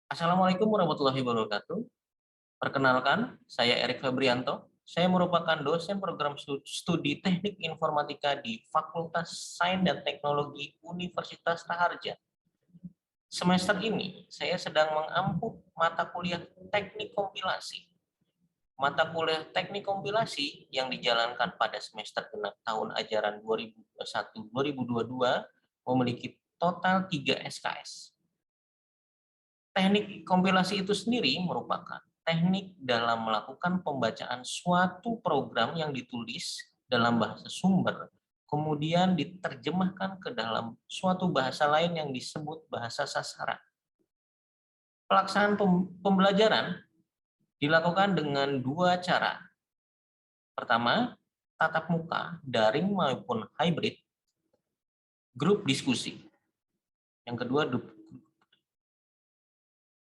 Assalamualaikum warahmatullahi wabarakatuh. Perkenalkan, saya Erik Febrianto. Saya merupakan dosen program studi Teknik Informatika di Fakultas Sains dan Teknologi Universitas Raharja. Semester ini, saya sedang mengampu mata kuliah Teknik Kompilasi. Mata kuliah Teknik Kompilasi yang dijalankan pada semester genap tahun ajaran 2021-2022 memiliki total 3 SKS. Teknik kompilasi itu sendiri merupakan teknik dalam melakukan pembacaan suatu program yang ditulis dalam bahasa sumber, kemudian diterjemahkan ke dalam suatu bahasa lain yang disebut bahasa sasaran. Pelaksanaan pembelajaran dilakukan dengan dua cara. Pertama, tatap muka, daring maupun hybrid, grup diskusi. Yang kedua,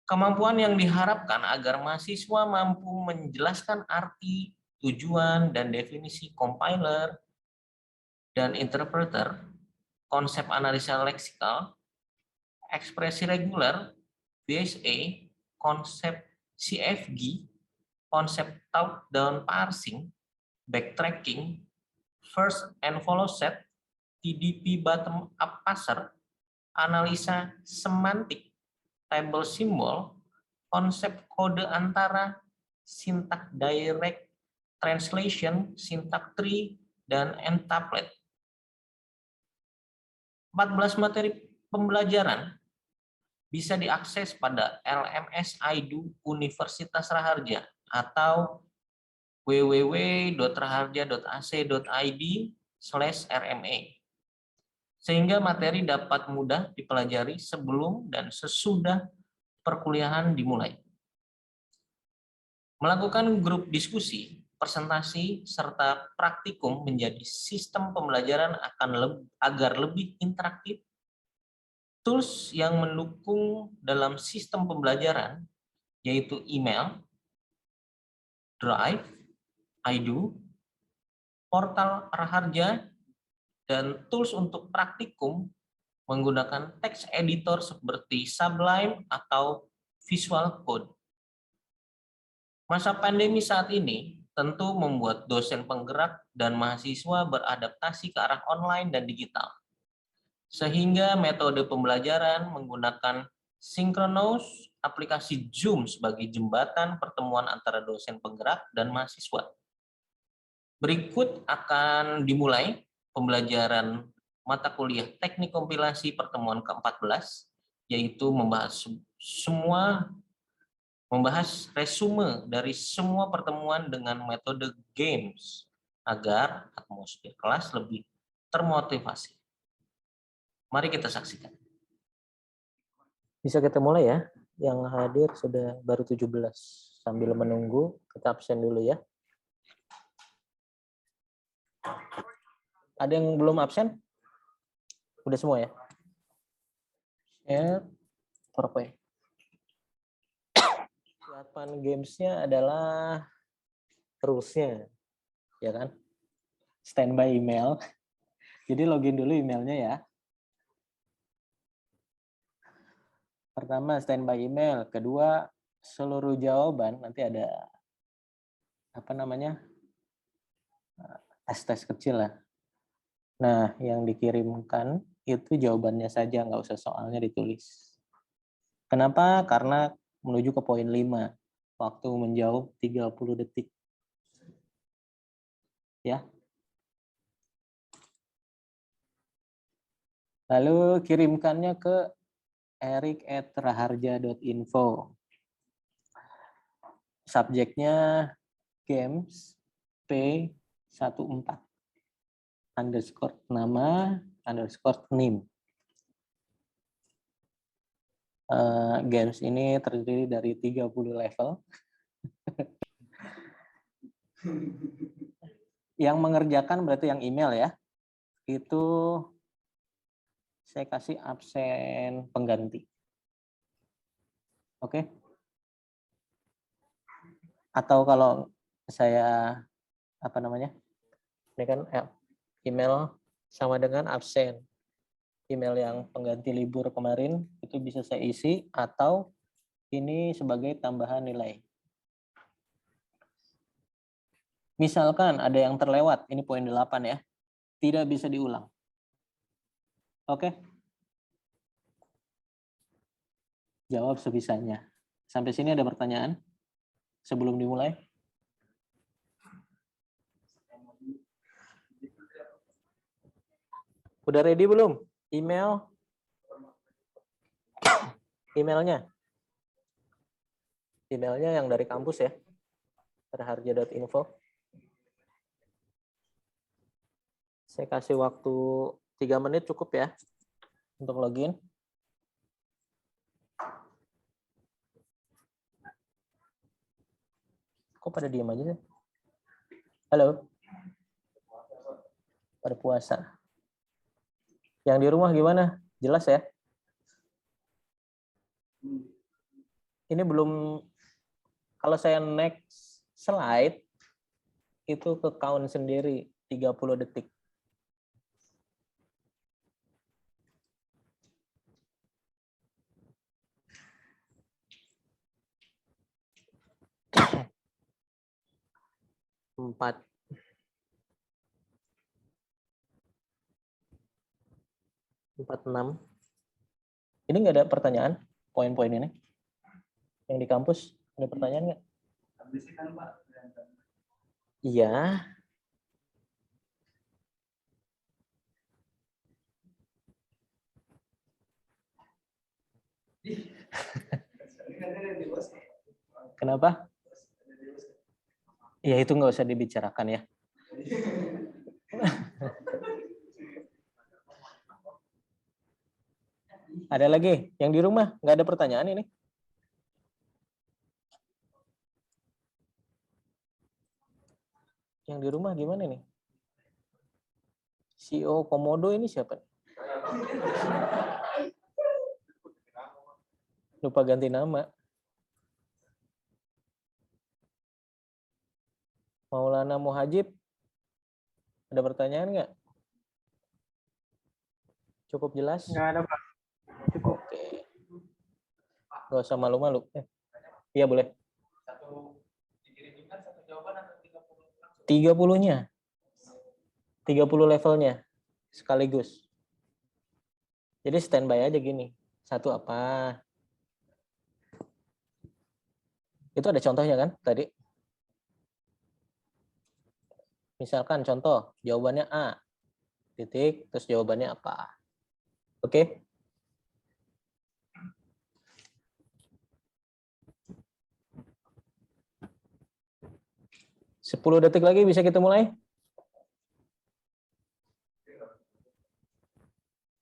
kemampuan yang diharapkan agar mahasiswa mampu menjelaskan arti, tujuan, dan definisi compiler dan interpreter, konsep analisa leksikal, ekspresi reguler, VSA, konsep CFG, konsep top-down parsing, backtracking, first and follow set, TDP bottom-up parser, analisa semantik, table simbol, konsep kode antara, sintak direct translation, sintak tree, dan entuplet. 14 materi pembelajaran bisa diakses pada LMS IDU Universitas Raharja atau www.raharja.ac.id/rma, sehingga materi dapat mudah dipelajari sebelum dan sesudah perkuliahan dimulai. Melakukan grup diskusi, presentasi, serta praktikum menjadi sistem pembelajaran agar lebih interaktif. Tools yang mendukung dalam sistem pembelajaran yaitu email, Drive, IDU, portal Raharja, dan tools untuk praktikum menggunakan text editor seperti Sublime atau Visual Code. Masa pandemi saat ini tentu membuat dosen penggerak dan mahasiswa beradaptasi ke arah online dan digital. Sehingga metode pembelajaran menggunakan Synchronous, aplikasi Zoom sebagai jembatan pertemuan antara dosen penggerak dan mahasiswa. Berikut akan dimulai pembelajaran mata kuliah Teknik Kompilasi pertemuan ke-14, yaitu membahas resume dari semua pertemuan dengan metode games agar atmosfer kelas lebih termotivasi. Mari kita saksikan. Bisa kita mulai ya. Yang hadir sudah baru 17. Sambil menunggu, kita absen dulu ya. Ada yang belum absen? Udah semua ya? Share, PowerPoint. Siapan gamesnya adalah rules-nya, ya kan? Standby email. Jadi login dulu emailnya ya. Pertama standby email, kedua seluruh jawaban nanti ada tes-tes kecil lah. Nah, yang dikirimkan itu jawabannya saja, nggak usah soalnya ditulis. Kenapa? Karena menuju ke poin 5, waktu menjawab 30 detik. Ya. Lalu kirimkannya ke erik@raharja.info. Subjeknya games P14 underscore nama underscore name. Games ini terdiri dari 30 level. Yang mengerjakan berarti yang email ya. Itu saya kasih absen pengganti. Oke. Atau kalau saya ini kan email sama dengan absen. Email yang pengganti libur kemarin itu bisa saya isi, atau ini sebagai tambahan nilai. Misalkan ada yang terlewat, ini poin 8 ya, tidak bisa diulang. Oke? Jawab sebisanya. Sampai sini ada pertanyaan sebelum dimulai? Udah ready belum? Emailnya? Emailnya yang dari kampus ya, harja.info. Saya kasih waktu 3 menit cukup ya untuk login. Kok pada diam aja sih? Halo? Pada puasa. Yang di rumah gimana? Jelas ya? Ini belum, kalau saya next slide, itu ke count sendiri 30 detik. Empat. Ini nggak ada pertanyaan? Poin-poin ini? Yang di kampus, ada pertanyaan nggak? Iya. Kenapa? Ya itu nggak usah dibicarakan ya. Ada lagi yang di rumah nggak ada pertanyaan ini? Yang di rumah gimana nih? CEO Komodo ini siapa? Lupa ganti nama. Maulana Muhajib. Ada pertanyaan nggak? Cukup jelas? Nggak ada, Pak. Cukup. Oke. Nggak usah malu-malu. Iya boleh. 30-nya. 30 levelnya sekaligus. Jadi standby aja gini. Satu apa? Itu ada contohnya kan tadi? Misalkan contoh, jawabannya A. Titik, terus jawabannya apa? Oke? Okay? 10 detik lagi bisa kita mulai?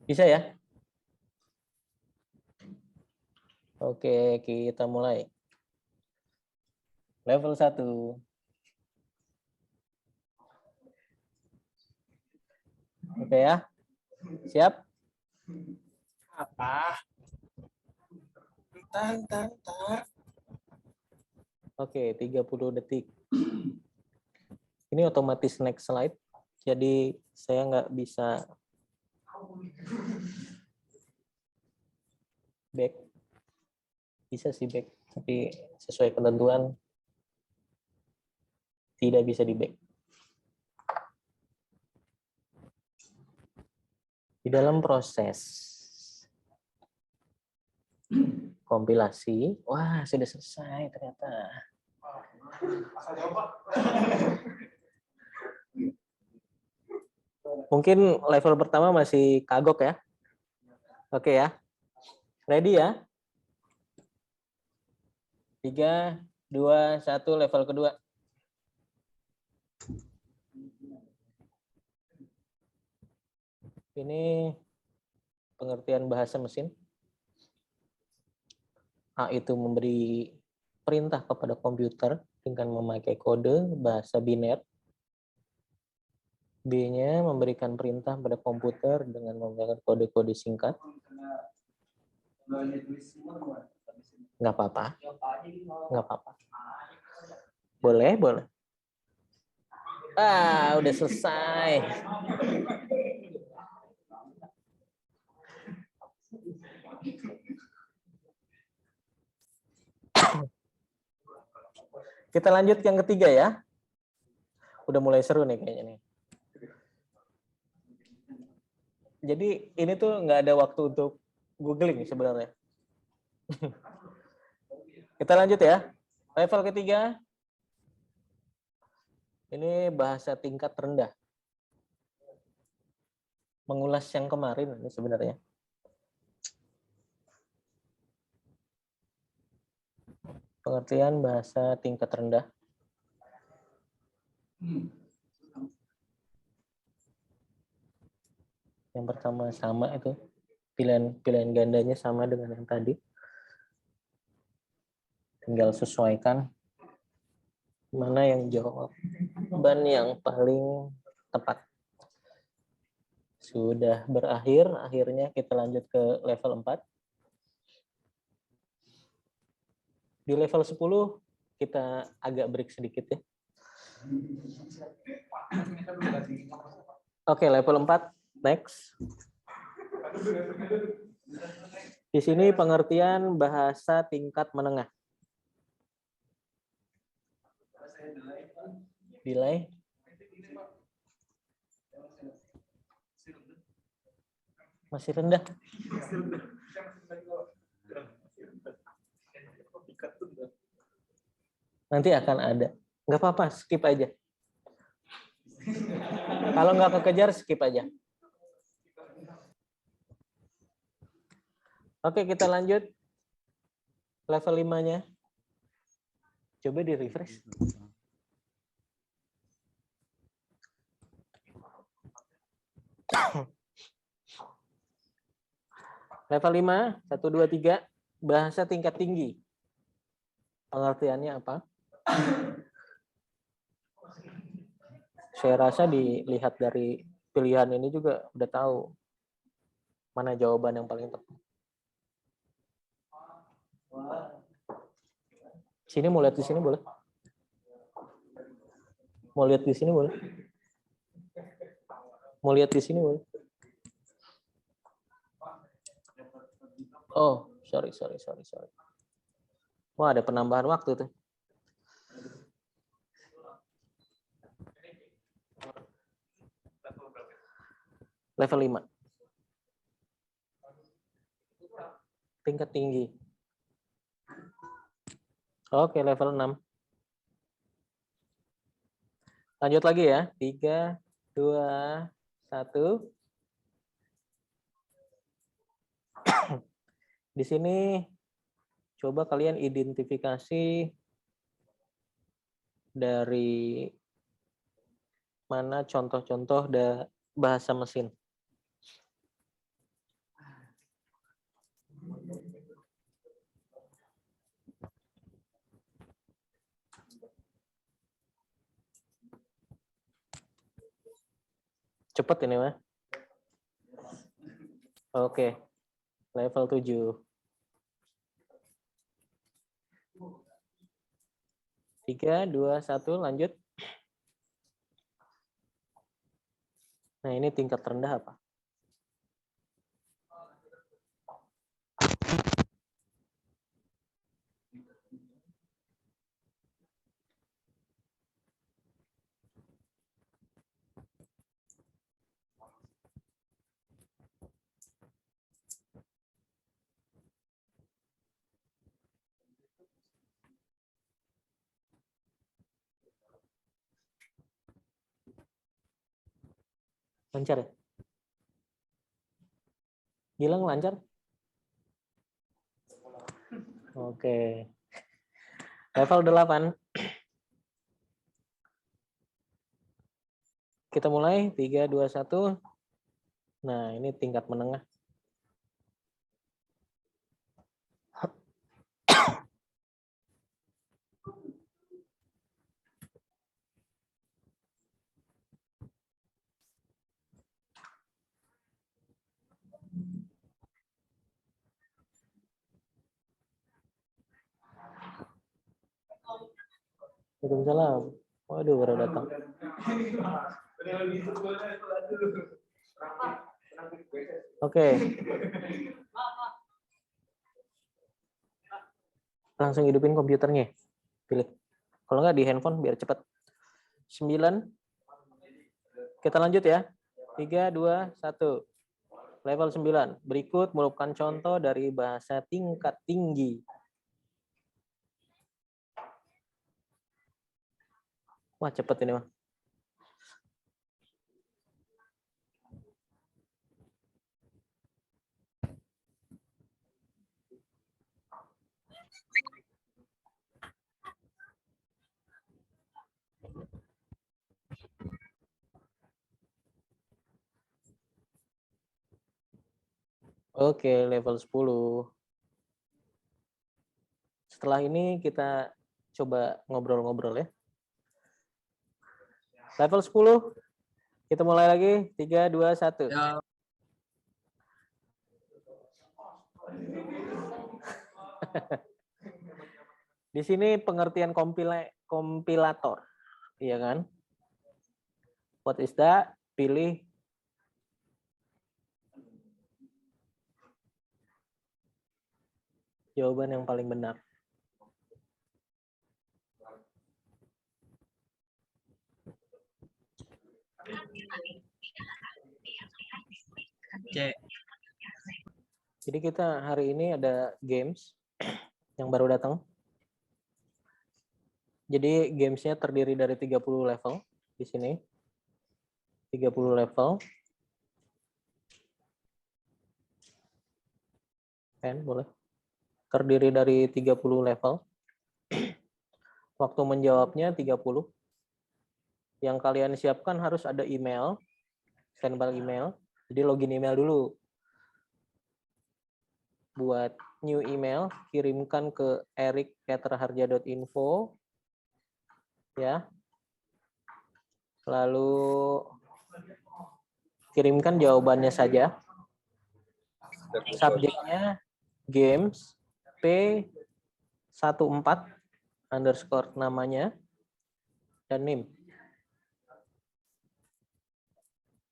Bisa ya? Oke, kita mulai. Level 1. Oke ya? Siap? Apa? Entar. Oke, 30 detik. Ini otomatis next slide. Jadi saya nggak bisa back. Bisa sih back, tapi sesuai ketentuan tidak bisa di back. Di dalam proses kompilasi, wah sudah selesai ternyata. Mungkin level pertama masih kagok ya. Oke ya. Ready ya? 3, 2, 1, level kedua. Ini pengertian bahasa mesin. A itu memberi perintah kepada komputer dengan memakai kode bahasa biner. B-nya memberikan perintah pada komputer dengan menggunakan kode-kode singkat. Nggak apa-apa. Nggak apa-apa. Boleh. Ah, udah selesai. Kita lanjut yang ketiga ya. Udah mulai seru nih kayaknya nih. Jadi ini tuh nggak ada waktu untuk googling sebenarnya. Kita lanjut ya. Level ketiga. Ini bahasa tingkat rendah. Mengulas yang kemarin ini sebenarnya. Pengertian bahasa tingkat rendah. Yang pertama sama itu. Pilihan gandanya sama dengan yang tadi. Tinggal sesuaikan mana yang jawaban yang paling tepat. Sudah berakhir, akhirnya kita lanjut ke level 4. Di level 10 kita agak break sedikit ya. Oke, level 4, next. Di sini pengertian bahasa tingkat menengah. Delay. Masih rendah. Nanti akan ada. Nggak apa-apa, skip aja. Kalau nggak kekejar, skip aja. Oke, kita lanjut. Level 5-nya. Coba di-refresh. Level 5, 1, 2, 3, bahasa tingkat tinggi. Pengertiannya apa? Saya rasa dilihat dari pilihan ini juga udah tahu mana jawaban yang paling tepat. Sini mau lihat di sini boleh? Mau lihat di sini boleh? Mau lihat di sini boleh? Oh, sorry. Wah, ada penambahan waktu tuh. Level 5. Tingkat tinggi. Oke, level 6. Lanjut lagi ya. 3, 2, 1. Di sini coba kalian identifikasi dari mana contoh-contoh bahasa mesin. Cepet ini mah. Oke. Level 7. 3, 2, 1, lanjut. Nah, ini tingkat rendah apa? Lancar ya? Gilang lancar? Oke. Level 8. Kita mulai. 3, 2, 1. Nah, ini tingkat menengah. Waalaikumsalam. Waduh, baru datang. Oke. Langsung hidupin komputernya. Pilih. Kalau nggak di handphone biar cepat. 9. Kita lanjut ya. 3, 2, 1. Level 9. Berikut merupakan contoh dari bahasa tingkat tinggi. Wah, cepet ini mah. Oke, level 10. Setelah ini kita coba ngobrol-ngobrol ya. Level 10. Kita mulai lagi. 3, 2, 1. Ya. Di sini pengertian kompilator. Iya kan? What is that? Pilih jawaban yang paling benar. C. Jadi kita hari ini ada games yang baru datang. Jadi gamesnya terdiri dari 30 level di sini. 30 level. Pen boleh. Terdiri dari 30 level. Waktu menjawabnya 30. Yang kalian siapkan harus ada email, standby email. Jadi login email dulu. Buat new email, kirimkan ke eric@harja.info ya. Lalu kirimkan jawabannya saja. Subjeknya games P14 underscore namanya dan NIM.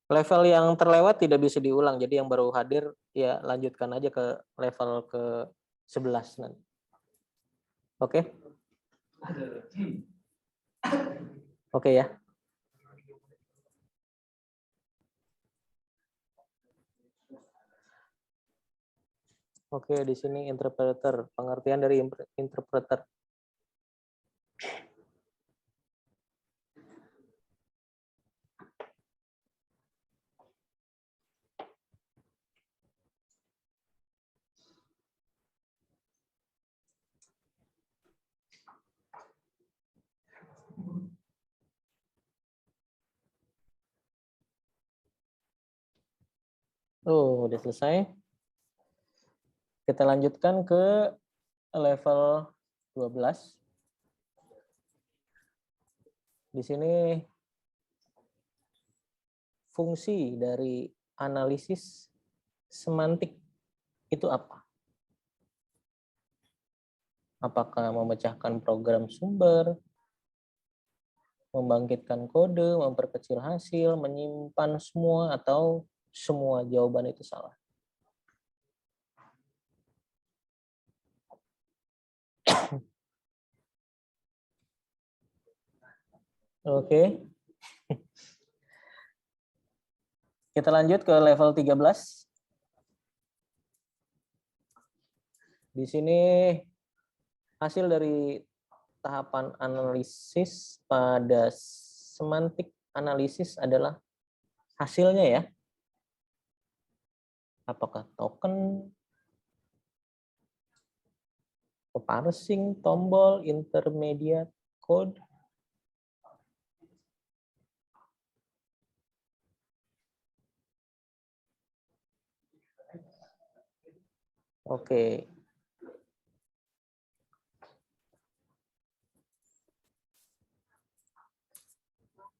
Level yang terlewat tidak bisa diulang, jadi yang baru hadir ya lanjutkan aja ke level ke 11 nanti. Oke? Oke ya. Oke, di sini interpreter, pengertian dari interpreter. Oh, udah selesai. Kita lanjutkan ke level 12. Di sini fungsi dari analisis semantik itu apa? Apakah memecahkan program sumber, membangkitkan kode, memperkecil hasil, menyimpan semua, atau semua jawaban itu salah? Oke. Kita lanjut ke level 13. Di sini hasil dari tahapan analisis pada semantik analisis adalah hasilnya ya. Apakah token, parsing, tombol, intermediate code. Oke.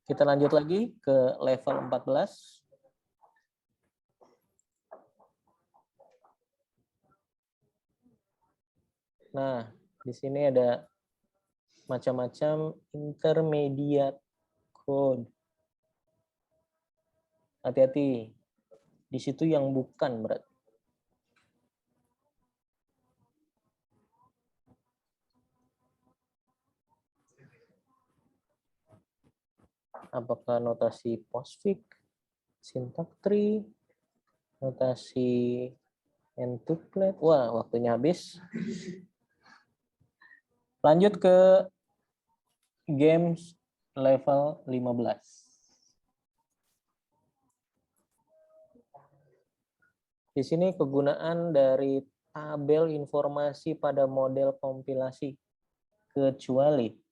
Kita lanjut lagi ke level 14. Nah, di sini ada macam-macam intermediate code. Hati-hati. Di situ yang bukan berarti. Apakah notasi postfix, syntax tree, notasi n-tuplet? Wah, waktunya habis. Lanjut ke games level 15. Di sini kegunaan dari tabel informasi pada model kompilasi kecuali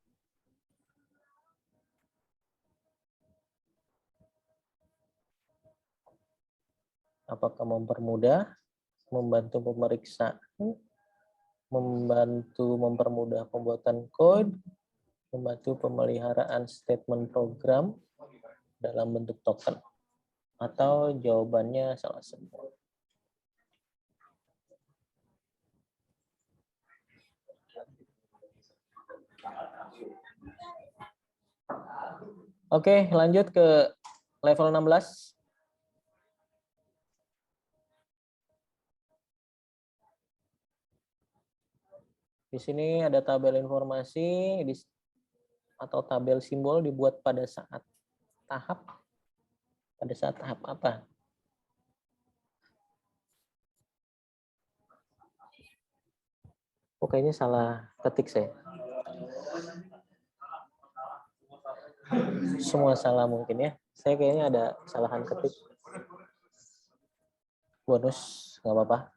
apakah mempermudah, membantu pemeriksaan, membantu mempermudah pembuatan kode, membantu pemeliharaan statement program dalam bentuk token, atau jawabannya salah semua. Oke, lanjut ke level 16. Di sini ada tabel informasi atau tabel simbol dibuat pada saat tahap apa? Oh, kayaknya salah ketik saya. Semua salah mungkin ya. Saya kayaknya ada kesalahan ketik. Bonus, nggak apa-apa.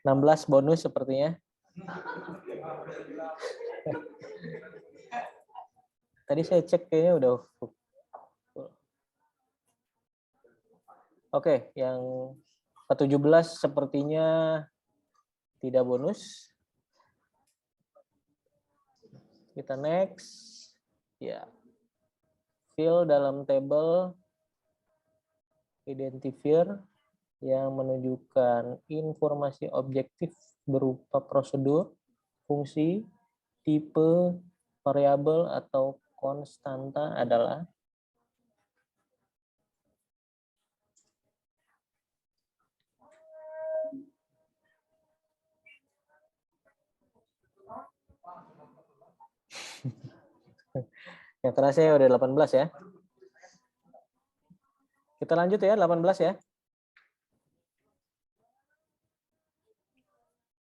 16 bonus sepertinya. Tadi saya cek kayaknya udah. Oke, yang ke-17 sepertinya tidak bonus. Kita next. Ya. Fill dalam tabel identifier yang menunjukkan informasi objektif berupa prosedur, fungsi, tipe, variabel atau konstanta adalah yang terakhir saya udah 18 ya. Kita lanjut ya, 18 ya.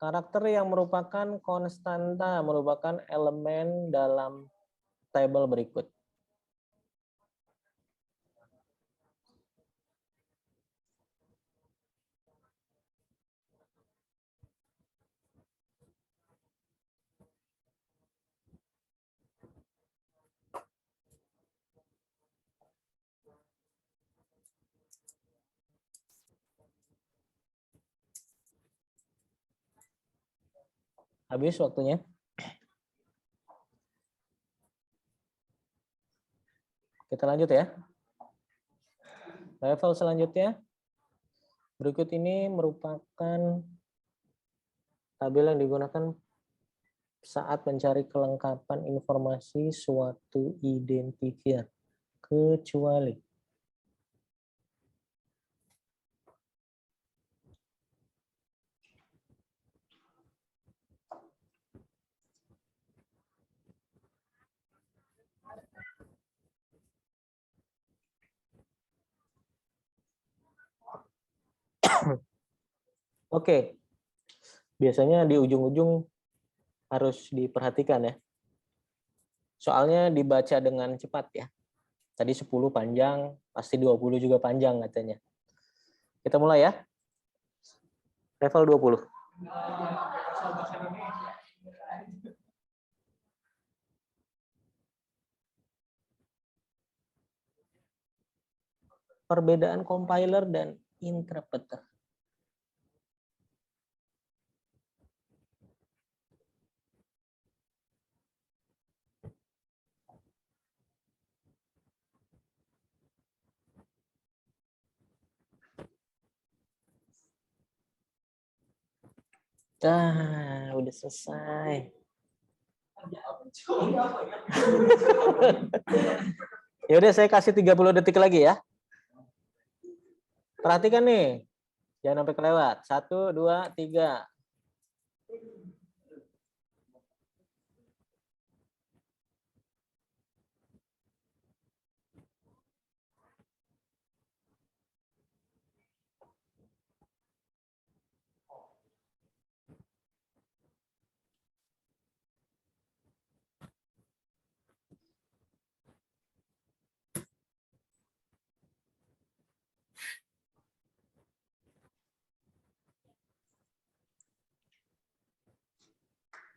Karakter yang merupakan konstanta merupakan elemen dalam tabel berikut. Habis waktunya. Kita lanjut ya. Level selanjutnya. Berikut ini merupakan tabel yang digunakan saat mencari kelengkapan informasi suatu identifier. Kecuali. Oke, biasanya di ujung-ujung harus diperhatikan ya. Soalnya dibaca dengan cepat ya. Tadi 10 panjang, pasti 20 juga panjang katanya. Kita mulai ya. Level 20. Perbedaan compiler dan interpreter. Udah selesai. Ya udah saya kasih 30 detik lagi ya. Perhatikan nih. Jangan sampai kelewat. 1, 2, 3.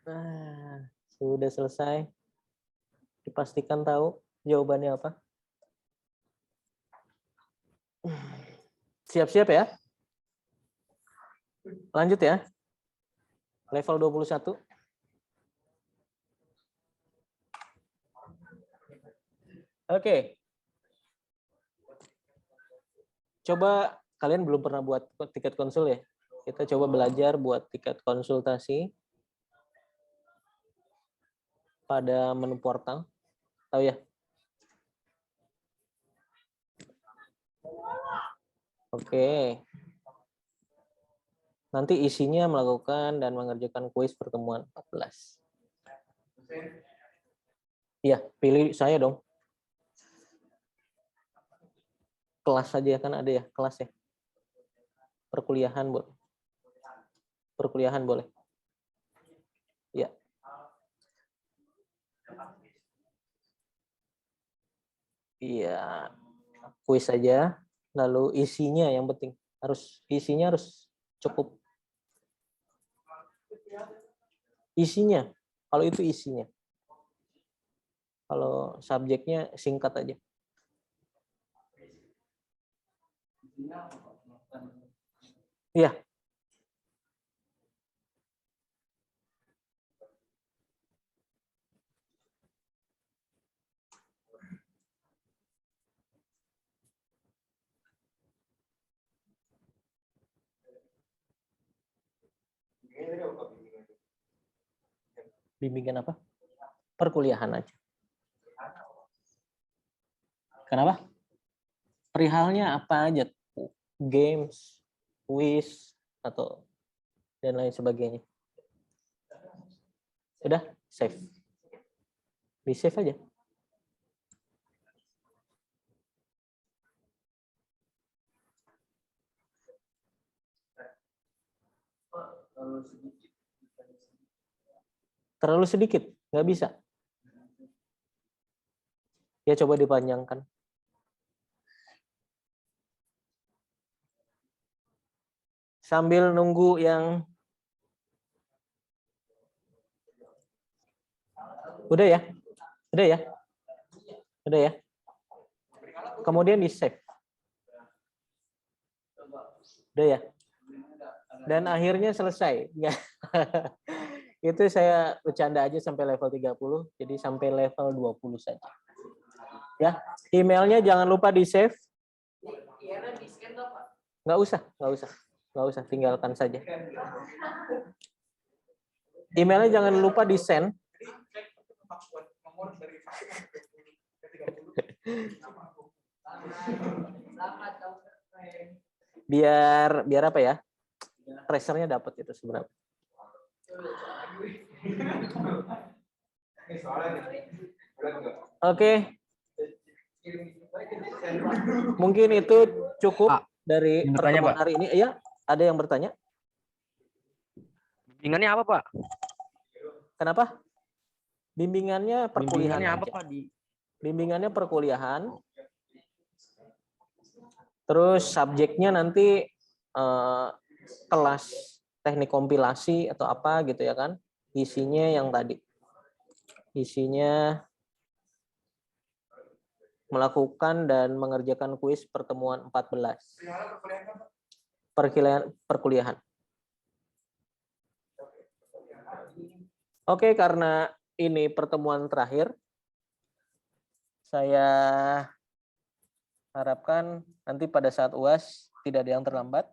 Nah, sudah selesai. Dipastikan tahu jawabannya apa. Siap-siap ya. Lanjut ya. Level 21. Oke. Coba kalian belum pernah buat tiket konsul ya. Kita coba belajar buat tiket konsultasi pada menu portal. Tahu ya? Oke. Nanti isinya melakukan dan mengerjakan kuis pertemuan 14. Iya, pilih saya dong. Kelas saja kan ada ya, kelas ya. Perkuliahan boleh. Perkuliahan boleh. Ya. Iya. Kuis saja, lalu isinya yang penting isinya harus cukup. Isinya, kalau itu isinya. Kalau subjeknya singkat aja. Iya. Bimbingan apa? Perkuliahan aja. Kenapa? Perihalnya apa aja? Games, quiz, atau dan lain sebagainya. Udah, save. Di save aja. Terlalu sedikit, nggak bisa. Ya coba dipanjangkan. Sambil nunggu yang udah ya, udah ya, udah ya. Kemudian di save, udah ya. Dan akhirnya selesai. Itu saya bercanda aja sampai level 30, jadi sampai level 20 saja. Ya, emailnya jangan lupa di save. Nggak usah, tinggalkan saja. Emailnya jangan lupa di send. Biar apa ya? Tracernya dapat itu sebenarnya. Oke. Mungkin itu cukup dari pertemuan hari ini. Iya, ada yang bertanya? Bimbingannya apa, Pak? Kenapa? Bimbingannya perkuliahan. Bimbingannya apa, aja. Pak? Bimbingannya perkuliahan. Terus subjeknya nanti kelas teknik kompilasi atau apa gitu ya kan. Isinya yang tadi. Isinya melakukan dan mengerjakan kuis pertemuan 14. Perkuliahan. Oke, karena ini pertemuan terakhir, saya harapkan nanti pada saat UAS tidak ada yang terlambat.